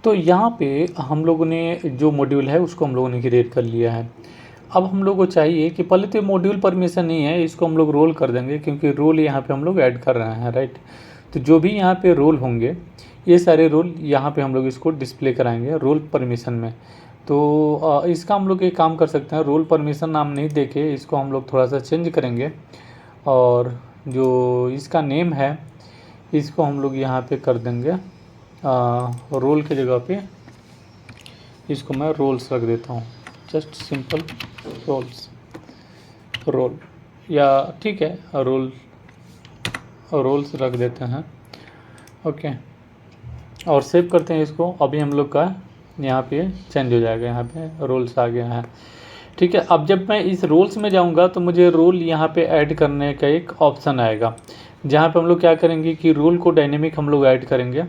तो यहाँ पे हम लोगों ने जो मॉड्यूल है उसको हम लोगों ने क्रिएट कर लिया है। अब हम लोग को चाहिए कि पहले तो मॉड्यूल परमिशन नहीं है, इसको हम लोग रोल कर देंगे क्योंकि रोल यहाँ पे हम लोग ऐड कर रहे हैं, राइट। तो जो भी यहाँ पे रोल होंगे ये सारे रोल यहाँ पे हम लोग इसको डिस्प्ले कराएंगे रोल परमिशन में। तो इसका हम लोग एक काम कर सकते हैं, रोल परमिशन नाम नहीं देके इसको हम लोग थोड़ा सा चेंज करेंगे और जो इसका नेम है इसको हम लोग यहाँ पे कर देंगे रोल के जगह पे इसको मैं रोल्स रख देता हूँ, जस्ट सिंपल रोल या ठीक है रोल्स रख देते हैं। ओके, और सेव करते हैं इसको। अभी हम लोग का यहाँ पे चेंज हो जाएगा, यहाँ पे रोल्स आ गया है, ठीक है। अब जब मैं इस रोल्स में जाऊँगा तो मुझे रोल यहाँ पे ऐड करने का एक ऑप्शन आएगा, जहाँ पे हम लोग क्या करेंगे कि रोल को डायनेमिक हम लोग ऐड करेंगे,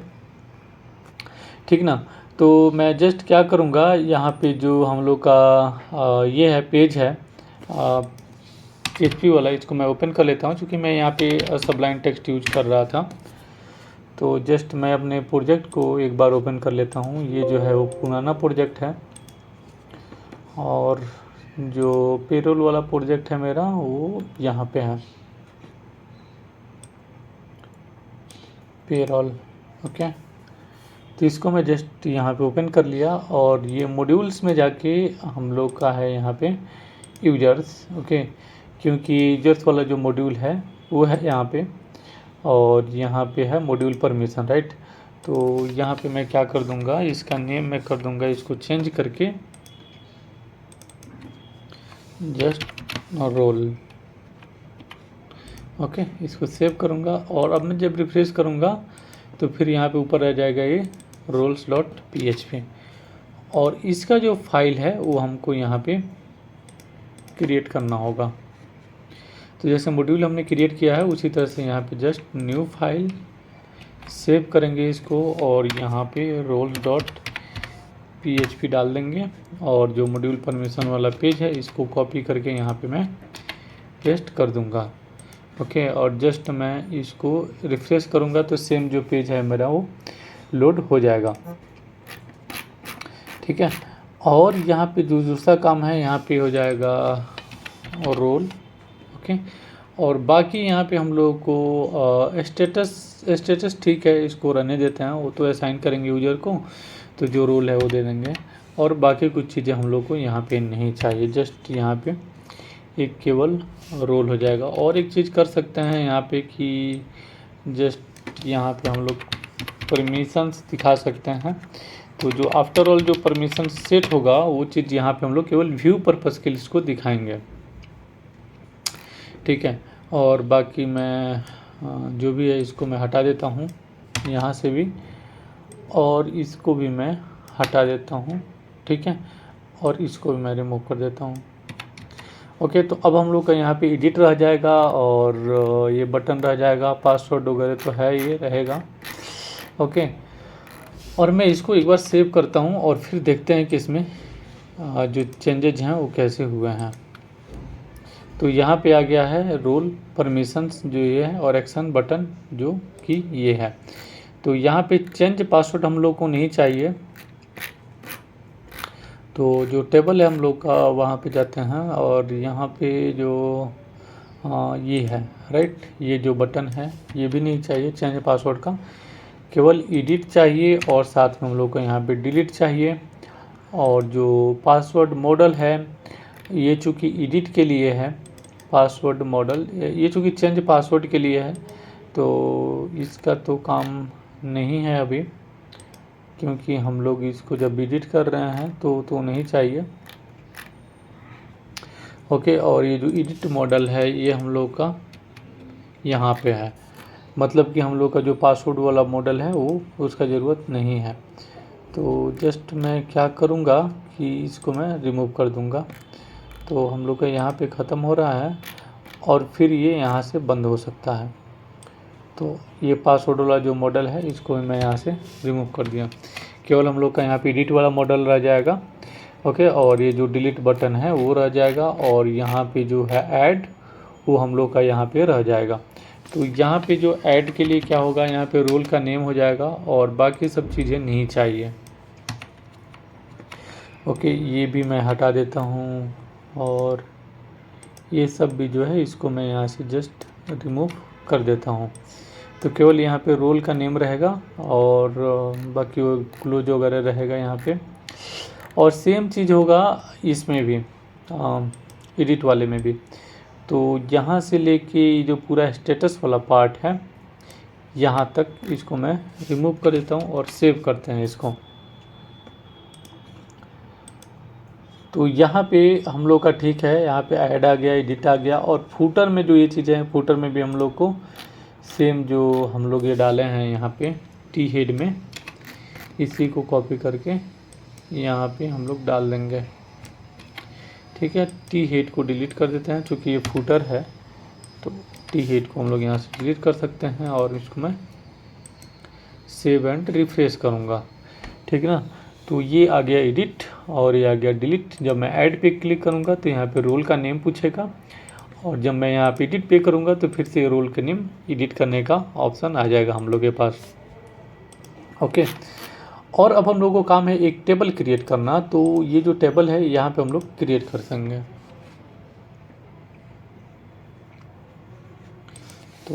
ठीक ना। तो मैं जस्ट क्या करूँगा, यहाँ पे जो हम लोग का ये है पेज है PHP वाला, इसको मैं ओपन कर लेता हूँ क्योंकि मैं यहाँ पे सबलाइन टेक्स्ट यूज कर रहा था। तो जस्ट मैं अपने प्रोजेक्ट को एक बार ओपन कर लेता हूँ। ये जो है वो पुराना प्रोजेक्ट है और जो पेरोल वाला प्रोजेक्ट है मेरा वो यहाँ पे है, पेरोल। ओके, तो इसको मैं जस्ट यहाँ पे ओपन कर लिया और ये मॉड्यूल्स में जाके हम लोग का है यहाँ पे यूजर्स। ओके, क्योंकि यूजर्स वाला जो मॉड्यूल है वो है यहाँ पे और यहाँ पे है मॉड्यूल परमिशन, राइट। तो यहाँ पे मैं क्या कर दूँगा, इसका नेम मैं कर दूँगा इसको चेंज करके जस्ट रोल। ओके, इसको सेव करूँगा और अब मैं जब रिफ्रेश करूँगा तो फिर यहाँ पे ऊपर रह जाएगा ये roles.php और इसका जो फाइल है वो हमको यहाँ पे क्रिएट करना होगा। तो जैसे मॉड्यूल हमने क्रिएट किया है उसी तरह से यहाँ पे जस्ट न्यू फाइल सेव करेंगे इसको और यहाँ पे roles.php डाल देंगे और जो मॉड्यूल परमिशन वाला पेज है इसको कॉपी करके यहाँ पे मैं पेस्ट कर दूँगा। ओके, और जस्ट मैं इसको रिफ्रेश करूँगा तो सेम जो पेज है मेरा वो लोड हो जाएगा, ठीक है। और यहाँ पे जो दूसरा काम है यहाँ पे हो जाएगा और रोल। ओके, और बाकी यहाँ पे हम लोग को स्टेटस ठीक है, इसको रहने देते हैं, वो तो असाइन करेंगे यूजर को, तो जो रोल है वो दे देंगे। और बाकी कुछ चीज़ें हम लोग को यहाँ पे नहीं चाहिए, जस्ट यहाँ पे एक केवल रोल हो जाएगा। और एक चीज़ कर सकते हैं यहाँ पे कि जस्ट यहाँ पे हम लोग परमिशंस दिखा सकते हैं। तो जो आफ्टर ऑल जो परमिशन सेट होगा वो चीज़ यहाँ पे हम लोग केवल व्यू पर्पस के लिए इसको दिखाएंगे, ठीक है। और बाकी मैं जो भी है इसको मैं हटा देता हूँ यहाँ से भी और इसको भी मैं हटा देता हूँ, ठीक है। और इसको भी मैं रिमूव कर देता हूँ। ओके, तो अब हम लोग का यहाँ पे एडिट रह जाएगा और ये बटन रह जाएगा, पासवर्ड वगैरह तो है ये रहेगा। ओके, और मैं इसको एक बार सेव करता हूँ और फिर देखते हैं कि इसमें जो चेंजेज हैं वो कैसे हुए हैं। तो यहाँ पे आ गया है रोल परमिशंस जो ये है और एक्शन बटन जो कि ये है। तो यहाँ पे चेंज पासवर्ड हम लोग को नहीं चाहिए, तो जो टेबल है हम लोग का वहाँ पे जाते हैं और यहाँ पे जो ये है, राइट, ये जो बटन है ये भी नहीं चाहिए चेंज पासवर्ड का, केवल एडिट चाहिए और साथ में हम लोग को यहाँ पे डिलीट चाहिए। और जो पासवर्ड मॉडल है ये चूँकि एडिट के लिए है, पासवर्ड मॉडल ये चूँकि चेंज पासवर्ड के लिए है तो इसका तो काम नहीं है अभी, क्योंकि हम लोग इसको जब एडिट कर रहे हैं तो नहीं चाहिए। ओके, और ये जो एडिट मॉडल है ये हम लोग का यहाँ पे है, मतलब कि हम लोग का जो पासवर्ड वाला मॉडल है वो उसका ज़रूरत नहीं है। तो जस्ट मैं क्या करूँगा कि इसको मैं रिमूव कर दूँगा। तो हम लोग का यहाँ पे ख़त्म हो रहा है और फिर ये यहाँ से बंद हो सकता है। तो ये पासवर्ड वाला जो मॉडल है इसको मैं यहाँ से रिमूव कर दिया, केवल हम लोग का यहाँ पे एडिट वाला मॉडल रह जाएगा। ओके, और ये जो डिलीट बटन है वो रह जाएगा और यहाँ पे जो है ऐड वो हम लोग का यहाँ पे रह जाएगा। तो यहाँ पे जो ऐड के लिए क्या होगा, यहाँ पे रोल का नेम हो जाएगा और बाकी सब चीज़ें नहीं चाहिए। ओके, ये भी मैं हटा देता हूँ और ये सब भी जो है इसको मैं यहाँ से जस्ट रिमूव कर देता हूँ। तो केवल यहाँ पे रोल का नेम रहेगा और बाकी वो क्लोज वगैरह रहेगा यहाँ पे। और सेम चीज़ होगा इसमें भी, एडिट वाले में भी। तो यहाँ से लेके जो पूरा स्टेटस वाला पार्ट है यहाँ तक इसको मैं रिमूव कर देता हूँ और सेव करते हैं इसको। तो यहाँ पे हम लोग का ठीक है, यहाँ पे ऐड आ गया, एडिट आ गया। और फूटर में जो ये चीज़ें हैं, फूटर में भी हम लोग को सेम जो हम लोग ये डाले हैं यहाँ पे टी हेड में, इसी को कॉपी करके यहाँ पे हम लोग डाल देंगे। ठीक है, टी हेड को डिलीट कर देते हैं क्योंकि ये फूटर है, तो टी हेड को हम लोग यहाँ से डिलीट कर सकते हैं। और इसको मैं सेव एंड रिफ्रेश करूँगा, ठीक है ना। तो ये आ गया एडिट और ये आ गया डिलीट। जब मैं ऐड पे क्लिक करूँगा तो यहाँ पे रोल का नेम पूछेगा, और जब मैं यहाँ पे एडिट पे करूँगा तो फिर से रोल का नेम एडिट करने का ऑप्शन आ जाएगा हम लोग के पास। ओके, और अब हम लोग को काम है एक टेबल क्रिएट करना। तो ये जो टेबल है यहाँ पे हम लोग क्रिएट कर सकेंगे। तो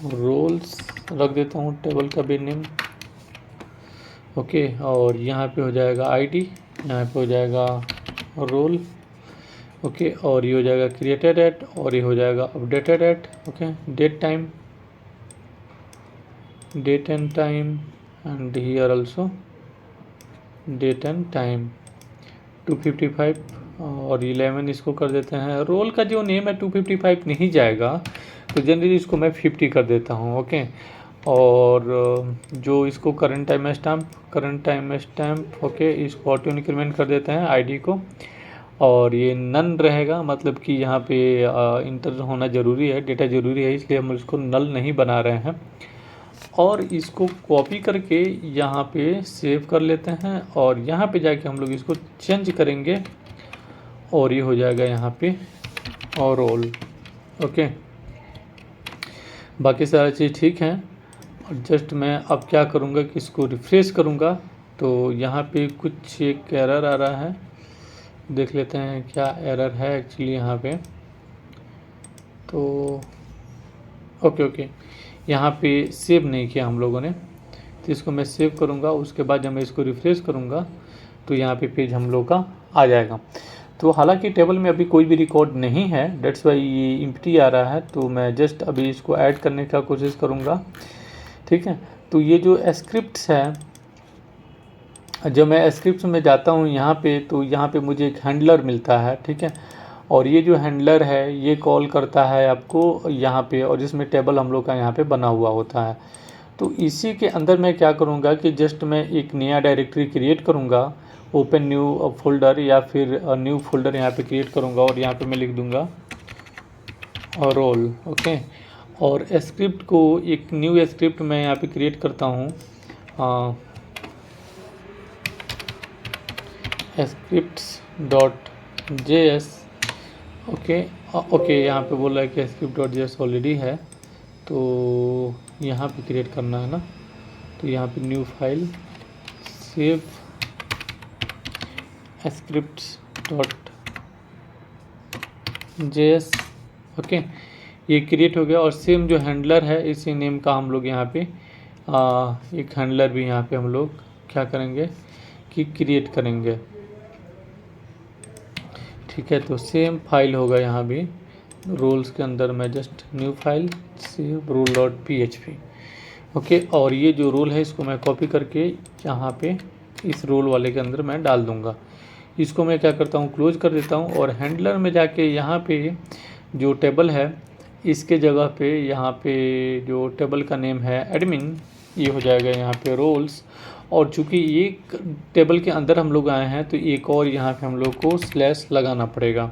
रोल्स रख देता हूँ टेबल का भी नेम। ओके, और यहाँ पे हो जाएगा आईडी, यहाँ पे हो जाएगा रोल। ओके, और ये हो जाएगा क्रिएटेड एट, और ये हो जाएगा updated at. Okay, date and time and here also date and time 255 और 11 इसको कर देते हैं। रोल का जो नेम है 255 नहीं जाएगा, तो जनरली इसको मैं 50 कर देता हूँ। ओके, और जो इसको करंट टाइम स्टैम्प ओके, इसको ऑटो इंक्रीमेंट कर देते हैं आईडी को। और ये नन रहेगा, मतलब कि यहाँ पे इंटर होना ज़रूरी है, डेटा ज़रूरी है, इसलिए हम इसको नल नहीं बना रहे हैं। और इसको कॉपी करके यहाँ पे सेव कर लेते हैं और यहाँ पे जाके हम लोग इसको चेंज करेंगे और ये हो जाएगा यहाँ पे और रोल। ओके, बाकी सारा चीज़ ठीक है। और जस्ट मैं अब क्या करूँगा कि इसको रिफ्रेश करूँगा, तो यहाँ पे कुछ एक एरर आ रहा है, देख लेते हैं क्या एरर है एक्चुअली यहाँ पे। तो ओके, यहाँ पे सेव नहीं किया हम लोगों ने, तो इसको मैं सेव करूँगा। उसके बाद जब मैं इसको रिफ्रेश करूँगा तो यहाँ पे पेज हम लोग का आ जाएगा। तो हालांकि टेबल में अभी कोई भी रिकॉर्ड नहीं है, डेट्स वाई ये एम्प्टी आ रहा है। तो मैं जस्ट अभी इसको ऐड करने का कोशिश करूँगा, ठीक है। तो ये जो स्क्रिप्ट्स है, जब मैं स्क्रिप्ट में जाता हूँ यहाँ पे, तो यहाँ पे मुझे एक हैंडलर मिलता है, ठीक है। और ये जो हैंडलर है ये कॉल करता है आपको यहाँ पे, और जिसमें टेबल हम लोग का यहाँ पे बना हुआ होता है। तो इसी के अंदर मैं क्या करूँगा कि जस्ट मैं एक नया डायरेक्टरी क्रिएट करूँगा, ओपन न्यू फोल्डर या फिर न्यू फोल्डर यहाँ पे क्रिएट करूँगा और यहाँ पे मैं लिख दूँगा और रोल। ओके, और स्क्रिप्ट को एक न्यू स्क्रिप्ट मैं यहाँ पे क्रिएट करता हूँ, scripts.js। ओके, यहाँ पे बोल रहा है कि script.js ऑलरेडी है, तो यहाँ पे क्रिएट करना है ना। तो यहाँ पे new file save scripts.js। Okay, ये क्रिएट हो गया। और सेम जो हैंडलर है इसी नेम का हम लोग यहाँ पे एक हैंडलर भी यहाँ पे हम लोग क्या करेंगे कि क्रिएट करेंगे, ठीक है। तो सेम फाइल होगा यहाँ भी रोल्स के अंदर, मैं just new file save role.php। Okay, और ये जो रोल है इसको मैं कॉपी करके यहाँ पे इस रोल वाले के अंदर मैं डाल दूँगा। इसको मैं क्या करता हूँ, क्लोज कर देता हूँ। और हैंडलर में जाके यहाँ पे जो टेबल है इसके जगह पे यहाँ पे जो टेबल का नेम है एडमिन, ये हो जाएगा यहाँ पे रोल्स। और चूँकि एक टेबल के अंदर हम लोग आए हैं तो एक और यहाँ पे हम लोग को स्लैश लगाना पड़ेगा।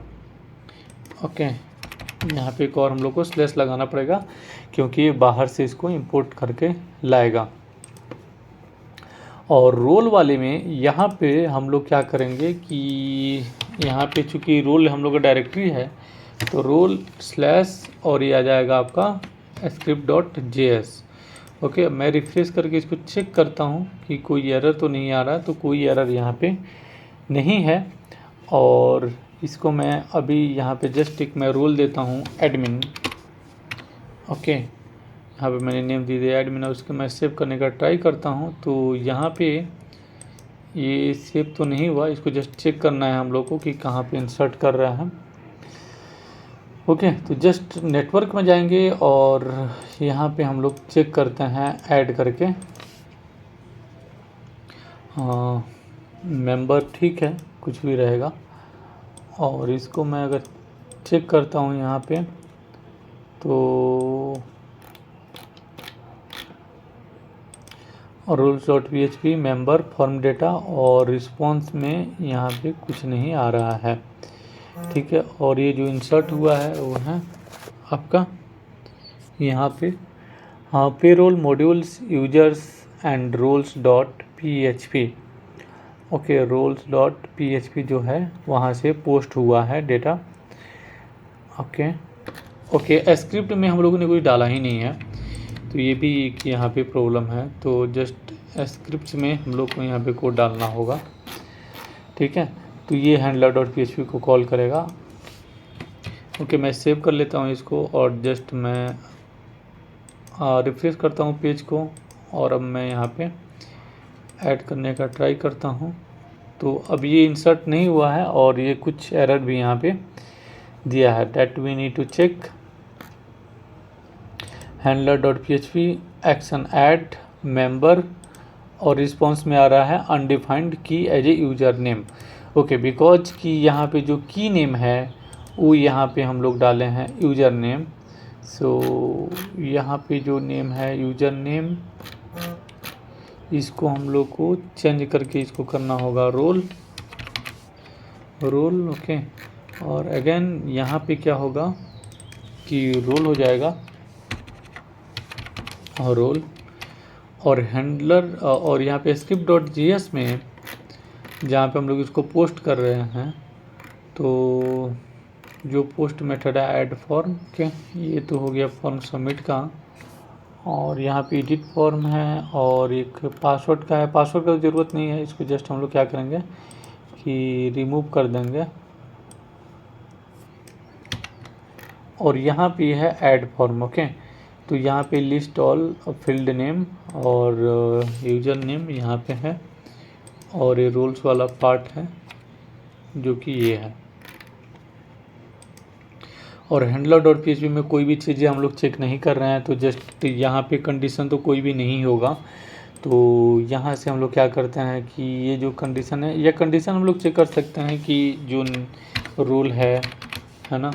ओके, यहाँ पे एक और हम लोग को स्लैश लगाना पड़ेगा क्योंकि बाहर से इसको इंपोर्ट करके लाएगा। और रोल वाले में यहाँ पे हम लोग क्या करेंगे कि यहाँ पे चूँकि रोल हम लोग का डायरेक्टरी है, तो रोल स्लैश और ये आ जाएगा आपका script.js। ओके, मैं रिफ्रेश करके इसको चेक करता हूँ कि कोई एरर तो नहीं आ रहा। तो कोई एरर यहाँ पे नहीं है। और इसको मैं अभी यहाँ पे जस्ट एक मैं रोल देता हूँ एडमिन। ओके, यहाँ पे मैंने नेम दे दिया एडमिन और उसके मैं सेव करने का ट्राई करता हूँ। तो यहाँ पे ये सेव तो नहीं हुआ, इसको जस्ट चेक करना है हम लोग को कि कहाँ पे इंसर्ट कर रहा है। ओके, तो जस्ट नेटवर्क में जाएंगे और यहाँ पे हम लोग चेक करते हैं ऐड करके। मेंबर ठीक है, कुछ भी रहेगा। और इसको मैं अगर चेक करता हूँ यहाँ पे तो roles.php मेंबर फॉर्म डेटा और रिस्पॉन्स में यहाँ पे कुछ नहीं आ रहा है। ठीक है, और ये जो इंसर्ट हुआ है वो है आपका यहाँ पे payroll modules users and roles dot php। Okay, roles dot php जो है वहाँ से पोस्ट हुआ है डेटा। ओके ओके, स्क्रिप्ट में हम लोगों ने कोई डाला ही नहीं है, तो ये भी एक यहाँ पे प्रॉब्लम है। तो जस्ट स्क्रिप्ट में हम लोग को यहाँ पे कोड डालना होगा। ठीक है, तो ये हैंडलर डॉट php को कॉल करेगा। ओके, मैं सेव कर लेता हूँ इसको और जस्ट मैं रिफ्रेश करता हूँ पेज को और अब मैं यहाँ पे ऐड करने का ट्राई करता हूँ। तो अब ये इंसर्ट नहीं हुआ है और ये कुछ एरर भी यहाँ पे दिया है, that we need to check. Handler dot php action add member और रिस्पॉन्स में आ रहा है अनडिफाइंड की as a user name. Okay, because कि यहाँ पे जो की नेम है वो यहाँ पे हम लोग डाले हैं यूजर नेम। सो यहाँ पे जो नेम है यूजर नेम, इसको हम लोग को चेंज करके इसको करना होगा रोल। ओके, और अगेन यहाँ पे क्या होगा कि रोल हो जाएगा और रोल और हैंडलर और यहाँ पे स्क्रिप्ट डॉट जीएस में जहाँ पे हम लोग इसको पोस्ट कर रहे हैं, तो जो पोस्ट मेथड है ऐड फॉर्म के, ये तो हो गया फॉर्म सबमिट का। और यहाँ पे एडिट फॉर्म है और एक पासवर्ड का है। पासवर्ड का ज़रूरत नहीं है, इसको जस्ट हम लोग क्या करेंगे कि रिमूव कर देंगे। और यहाँ पे है ऐड फॉर्म। ओके, तो यहाँ पे लिस्ट ऑल फील्ड नेम और यूजर नेम यहाँ पे है और ये रोल्स वाला पार्ट है जो कि ये है। और हैंडलर डॉट php में कोई भी चीज़ें हम लोग चेक नहीं कर रहे हैं, तो जस्ट यहाँ पे कंडीशन तो कोई भी नहीं होगा। तो यहाँ से हम लोग क्या करते हैं कि ये जो कंडीशन है, ये कंडीशन हम लोग चेक कर सकते हैं कि जो रोल है ना,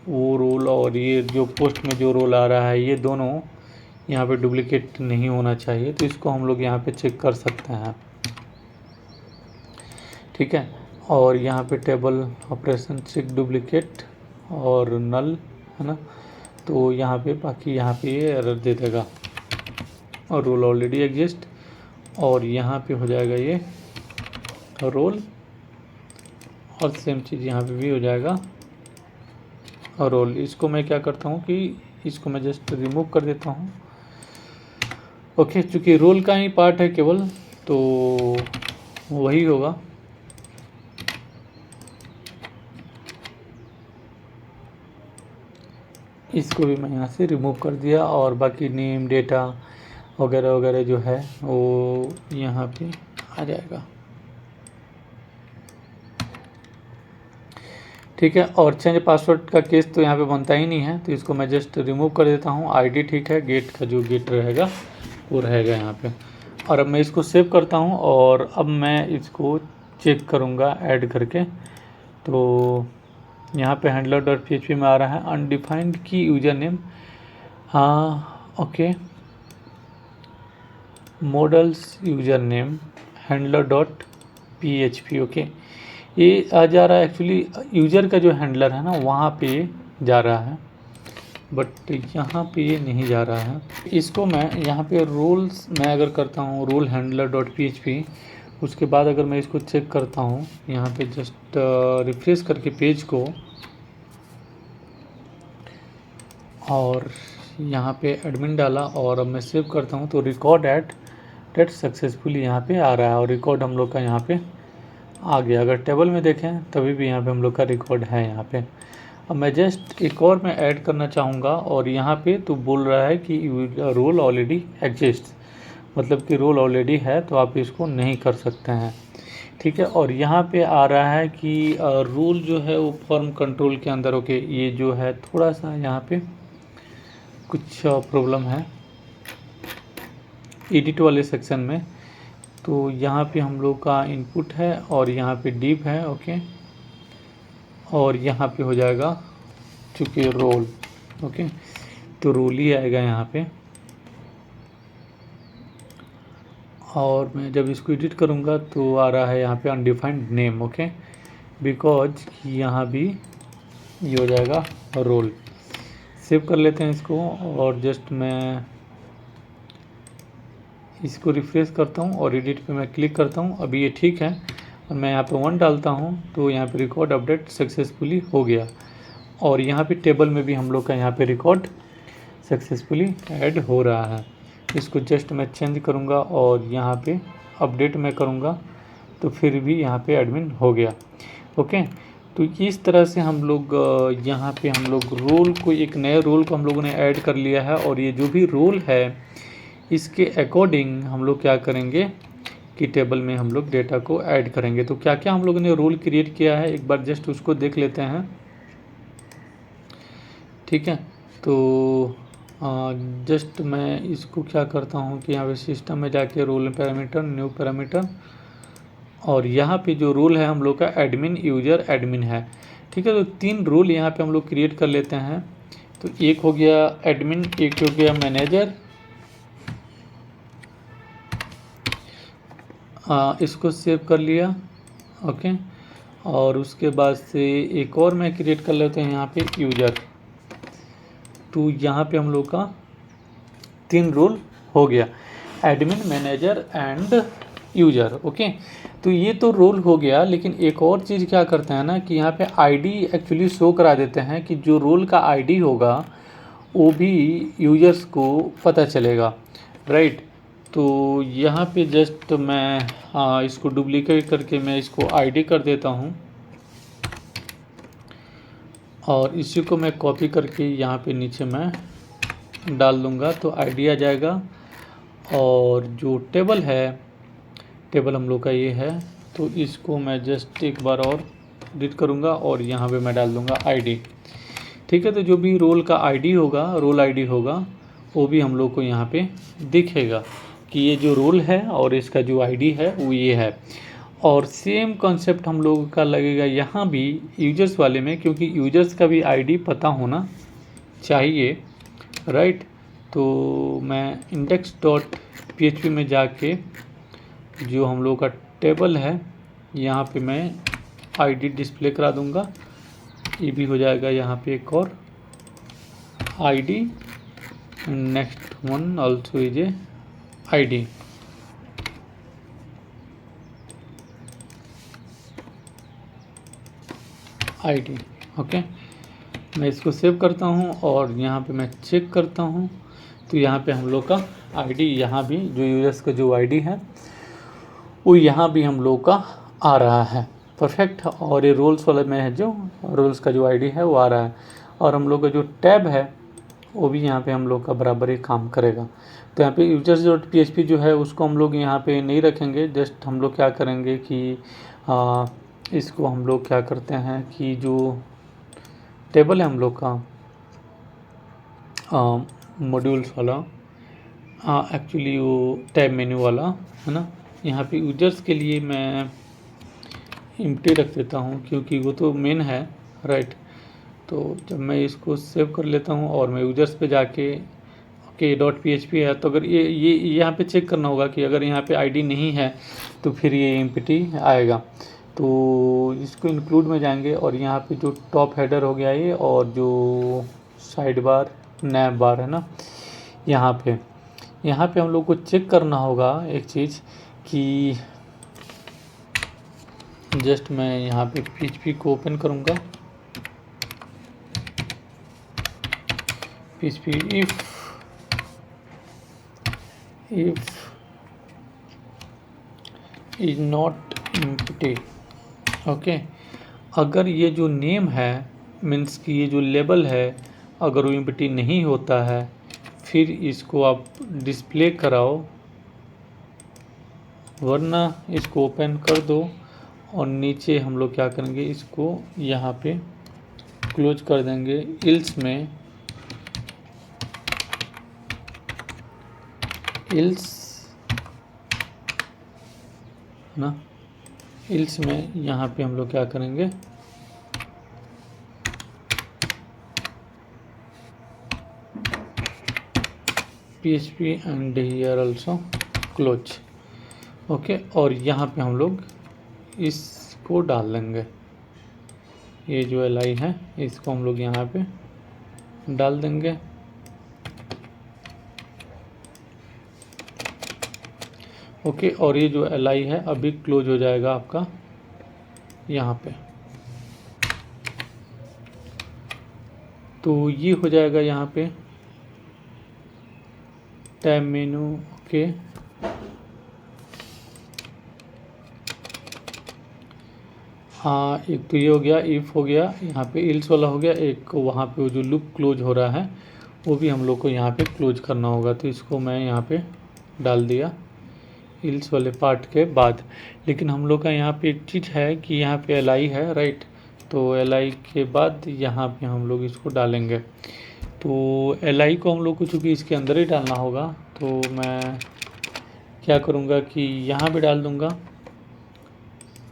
वो रोल और ये जो पोस्ट में जो रोल आ रहा है, ये दोनों यहाँ पे डुप्लीकेट नहीं होना चाहिए। तो इसको हम लोग यहाँ पे चेक कर सकते हैं। ठीक है, और यहाँ पे टेबल ऑपरेशन चेक डुप्लीकेट और नल है ना, तो यहाँ पे बाकी यहाँ पे ये एरर दे देगा और रोल ऑलरेडी एग्जिस्ट। और यहाँ पे हो जाएगा ये रोल और सेम चीज़ यहाँ पे भी हो जाएगा और रोल। इसको मैं क्या करता हूँ कि इसको मैं जस्ट रिमूव कर देता हूँ। ओके, चूँकि रोल का ही पार्ट है केवल, तो वही होगा। इसको भी मैं यहाँ से रिमूव कर दिया और बाकी नेम डेटा वगैरह वगैरह जो है वो यहाँ पे आ जाएगा। ठीक है, और चेंज पासवर्ड का केस तो यहाँ पे बनता ही नहीं है, तो इसको मैं जस्ट रिमूव कर देता हूँ। आईडी ठीक है, गेट का जो गेट रहेगा वो रहेगा यहाँ पे। और अब मैं इसको सेव करता हूँ और अब मैं इसको चेक करूँगा ऐड करके। तो यहाँ पे हैंडलर डॉट php में आ रहा है अनडिफाइंड की यूजर नेम। हाँ, okay, models user name handler dot php। Okay, ये आ जा रहा है एक्चुअली यूज़र का जो हैंडलर है ना वहाँ पे जा रहा है, बट यहाँ पे ये नहीं जा रहा है। इसको मैं यहाँ पे रोल्स मैं अगर करता हूँ रोल हैंडलर डॉट php, उसके बाद अगर मैं इसको चेक करता हूँ यहाँ पे जस्ट रिफ्रेश करके पेज को, और यहाँ पे एडमिन डाला और अब मैं सेव करता हूँ, तो रिकॉर्ड एट डेट सक्सेसफुली यहाँ पे आ रहा है और रिकॉर्ड हम लोग का यहाँ पे आ गया। अगर टेबल में देखें तभी भी यहाँ पे हम लोग का रिकॉर्ड है यहाँ पे। अब मैं जस्ट एक और मैं ऐड करना चाहूँगा और यहाँ पे तो बोल रहा है कि रोल ऑलरेडी एग्जिस्ट, मतलब कि रोल ऑलरेडी है तो आप इसको नहीं कर सकते हैं, ठीक है। और यहाँ पे आ रहा है कि रूल जो है वो फॉर्म कंट्रोल के अंदर। ओके, ये जो है थोड़ा सा यहाँ पे कुछ प्रॉब्लम है एडिट वाले सेक्शन में। तो यहाँ पे हम लोग का इनपुट है और यहाँ पे डिव है, ओके, और यहाँ पे हो जाएगा चूँकि रोल, ओके, तो रोल ही आएगा यहाँ पे। और मैं जब इसको एडिट करूँगा तो आ रहा है यहाँ पे अनडिफाइंड नेम, ओके, बिकॉज यहाँ भी ये हो जाएगा रोल। सेव कर लेते हैं इसको और जस्ट मैं इसको रिफ्रेश करता हूँ और एडिट पे मैं क्लिक करता हूँ। अभी ये ठीक है और मैं यहाँ पे 1 डालता हूँ तो यहाँ पे रिकॉर्ड अपडेट सक्सेसफुली हो गया। और यहाँ पे टेबल में भी हम लोग का यहाँ पे रिकॉर्ड सक्सेसफुली ऐड हो रहा है। इसको जस्ट मैं चेंज करूँगा और यहाँ पे अपडेट मैं करूँगा तो फिर भी यहाँ पे एडमिन हो गया, ओके। तो इस तरह से हम लोग यहाँ पे हम लोग रोल को, एक नए रोल को हम लोगों ने ऐड कर लिया है। और ये जो भी रोल है इसके अकॉर्डिंग हम लोग क्या करेंगे कि टेबल में हम लोग डेटा को ऐड करेंगे। तो क्या क्या हम लोगों ने रोल क्रिएट किया है एक बार जस्ट उसको देख लेते हैं, ठीक है। तो जस्ट मैं इसको क्या करता हूँ कि यहाँ पे सिस्टम में जाके रोल पैरामीटर, न्यू पैरामीटर, और यहाँ पे जो रोल है हम लोग का एडमिन, यूजर, एडमिन है, ठीक है। तो 3 रोल यहाँ पे हम लोग क्रिएट कर लेते हैं। तो एक हो गया एडमिन, एक हो गया मैनेजर, इसको सेव कर लिया, ओके। और उसके बाद से एक और मैं क्रिएट कर लेते हैं यहाँ पे यूजर। तो यहाँ पे हम लोग का 3 रोल हो गया, admin, manager and user, okay. तो ये तो रोल हो गया, लेकिन एक और चीज़ क्या करते हैं ना कि यहाँ पे आईडी एक्चुअली शो करा देते हैं कि जो रोल का आईडी होगा वो भी यूजर्स को पता चलेगा, राइट। तो यहाँ पे जस्ट मैं इसको डुप्लीकेट करके मैं इसको आईडी कर देता हूँ और इसी को मैं कॉपी करके यहाँ पे नीचे मैं डाल दूँगा तो आईडी आ जाएगा। और जो टेबल है, टेबल हम लोग का ये है, तो इसको मैं जस्ट एक बार और एडिट करूँगा और यहाँ पे मैं डाल दूँगा आईडी, ठीक है। तो जो भी रोल का आईडी होगा, रोल आईडी होगा, वो भी हम लोग को यहाँ पे दिखेगा कि ये जो रोल है और इसका जो आईडी है वो ये है। और सेम कॉन्सेप्ट हम लोगों का लगेगा यहाँ भी यूजर्स वाले में, क्योंकि यूजर्स का भी आईडी पता होना चाहिए, राइट। तो मैं index.php में जाके जो हम लोग का टेबल है यहाँ पे मैं आईडी डिस्प्ले करा दूँगा। ये भी हो जाएगा यहाँ पे एक और ID, next one also is a ID, okay. मैं इसको सेव करता हूँ और यहाँ पे मैं चेक करता हूँ तो यहाँ पे हम लोग का आईडी, यहाँ भी जो यूजर्स का जो आईडी है वो यहाँ भी हम लोग का आ रहा है, परफेक्ट। और ये रोल्स वाले में है जो रोल्स का जो आईडी है वो आ रहा है। और हम लोग का जो टैब है वो भी यहाँ पे हम लोग का बराबर ही काम करेगा। तो यहाँ पे users.php जो है उसको हम लोग यहाँ पे नहीं रखेंगे, जस्ट हम लोग क्या करेंगे कि इसको हम लोग क्या करते हैं कि जो टेबल है हम लोग का मॉड्यूल्स वाला, एक्चुअली वो टैब मेन्यू वाला है ना, यहाँ पे यूजर्स के लिए मैं एम्प्टी रख देता हूँ क्योंकि वो तो मेन है, राइट। तो जब मैं इसको सेव कर लेता हूँ और मैं यूजर्स पे जाके ओके .php है, तो अगर ये यहाँ पे चेक करना होगा कि अगर यहाँ पे आईडी नहीं है तो फिर ये एम्प्टी आएगा। तो इसको इंक्लूड में जाएंगे और यहाँ पे जो टॉप हेडर हो गया ये और जो साइड बार, नैब बार है ना, यहाँ पे हम लोग को चेक करना होगा एक चीज़ कि जस्ट मैं यहाँ पे PHP को ओपन करूँगा, PHP if is not empty, okay, अगर ये जो नेम है मीन्स कि ये जो लेबल है अगर वो एम्प्टी नहीं होता है, फिर इसको आप डिस्प्ले कराओ, वरना इसको ओपन कर दो और नीचे हम लोग क्या करेंगे, इसको यहाँ पे क्लोज कर देंगे। इल्स में इल्स में यहाँ पे हम लोग क्या करेंगे, PHP and here also close. Okay, और यहाँ पे हम लोग इसको डाल देंगे, ये जो li है इसको हम लोग यहाँ पे डाल देंगे। ओके, और ये जो li है अभी क्लोज हो जाएगा आपका यहाँ पे, तो ये हो जाएगा यहाँ पे टैब मेनू। ओके, हाँ, एक तो ये हो गया, इफ़ हो गया, यहाँ पे इल्स वाला हो गया, एक वहाँ पे वो जो लूप क्लोज हो रहा है वो भी हम लोग को यहाँ पे क्लोज करना होगा, तो इसको मैं यहाँ पे डाल दिया इल्स वाले पार्ट के बाद। लेकिन हम लोग का यहाँ पे एक चीज़ है कि यहाँ पे li है, राइट, तो li के बाद यहाँ पे हम लोग इसको डालेंगे, तो li को हम लोग को चूँकि इसके अंदर ही डालना होगा, तो मैं क्या करूँगा कि यहाँ भी डाल दूँगा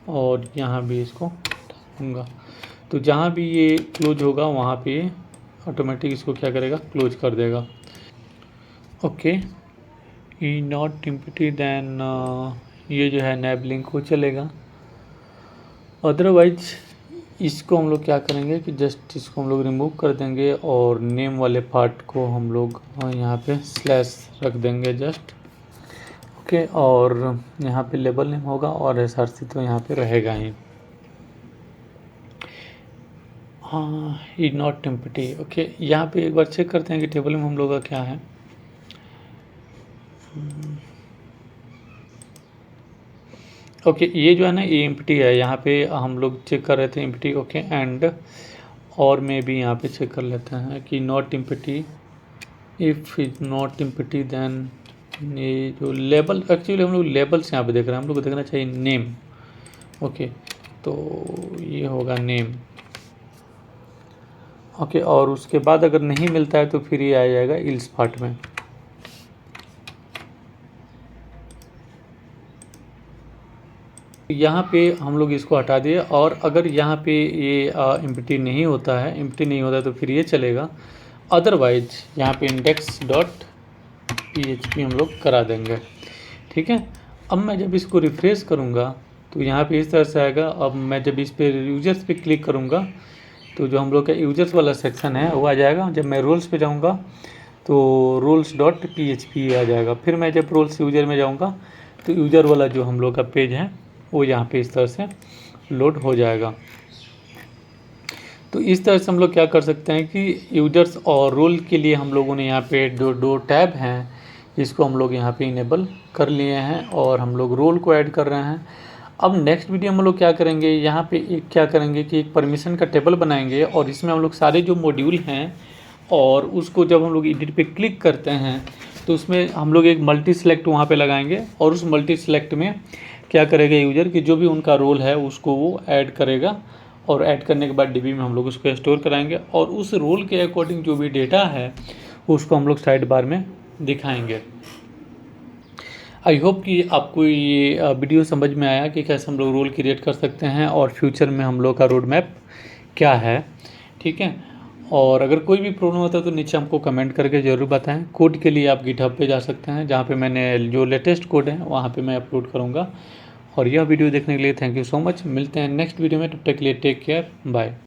और यहाँ भी इसको डालूँगा, तो जहाँ भी ये क्लोज होगा वहाँ पे ऑटोमेटिक इसको क्या करेगा, क्लोज कर देगा। Okay, E not empty, then ये जो है नैब लिंक को चलेगा। अदरवाइज इसको हम लोग क्या करेंगे कि जस्ट इसको हम लोग रिमूव कर देंगे और नेम वाले पार्ट को हम लोग यहाँ पे स्लैश रख देंगे जस्ट। ओके, और यहाँ पे लेबल नेम होगा और SRC तो यहाँ पे रहेगा ही। हाँ, ई नॉट एम्प्टी। ओके, यहाँ पे एक बार चेक करते हैं कि टेबल में हम लोग का क्या है। ओके, ये जो है ना ये एम्प्टी है, यहाँ पे हम लोग चेक कर रहे थे एम्प्टी। ओके, एंड और मैं भी यहाँ पे चेक कर लेते हैं कि not empty, if is not empty then ये जो लेबल, एक्चुअली हम लोग लेबल्स यहाँ पे देख रहे हैं, हम लोग को देखना चाहिए नेम। ओके, तो ये होगा नेम। ओके, और उसके बाद अगर नहीं मिलता है तो फिर ये आ जाएगा इल्स पार्ट में। यहाँ पे हम लोग इसको हटा दिए, और अगर यहाँ पे ये एम्प्टी नहीं होता है तो फिर ये चलेगा, अदरवाइज यहाँ पे index.php हम लोग करा देंगे। ठीक है, अब मैं जब इसको रिफ्रेश करूँगा तो यहाँ पे इस तरह से आएगा। अब मैं जब इस पे यूजर्स पे क्लिक करूँगा तो जो हम लोग का यूजर्स वाला सेक्शन है वो आ जाएगा। जब मैं रोल्स पे जाऊँगा तो roles.php आ जाएगा। फिर मैं जब रोल्स यूजर में जाऊँगा तो यूजर वाला जो हम लोग का पेज है वो यहाँ पे इस तरह से लोड हो जाएगा। तो इस तरह से हम लोग क्या कर सकते हैं कि यूजर्स और रोल के लिए हम लोगों ने यहाँ पे दो टैब हैं, इसको हम लोग यहाँ पे इनेबल कर लिए हैं और हम लोग रोल को ऐड कर रहे हैं। अब नेक्स्ट वीडियो में हम लोग क्या करेंगे, यहाँ पे एक क्या करेंगे कि एक परमिशन का टेबल बनाएंगे और इसमें हम लोग सारे जो मॉड्यूल हैं और उसको जब हम लोग एडिट पे क्लिक करते हैं तो उसमें हम लोग एक मल्टी सेलेक्ट वहाँ पे लगाएंगे और उस मल्टी सेलेक्ट में क्या करेगा यूजर कि जो भी उनका रोल है उसको वो ऐड करेगा और ऐड करने के बाद डीबी में हम लोग उसको स्टोर कराएंगे और उस रोल के अकॉर्डिंग जो भी डेटा है उसको हम लोग साइड बार में दिखाएंगे। आई होप कि आपको ये वीडियो समझ में आया कि कैसे हम लोग रोल क्रिएट कर सकते हैं और फ्यूचर में हम लोग का रोड मैप क्या है। ठीक है, और अगर कोई भी प्रॉब्लम होता है तो नीचे हमको कमेंट करके ज़रूर बताएं। कोड के लिए आप गिटहब पे जा सकते हैं जहाँ पे मैंने जो लेटेस्ट कोड है वहाँ पे मैं अपलोड करूँगा। और यह वीडियो देखने के लिए थैंक यू सो मच। मिलते हैं नेक्स्ट वीडियो में, तब तक के लिए टेक केयर, बाय।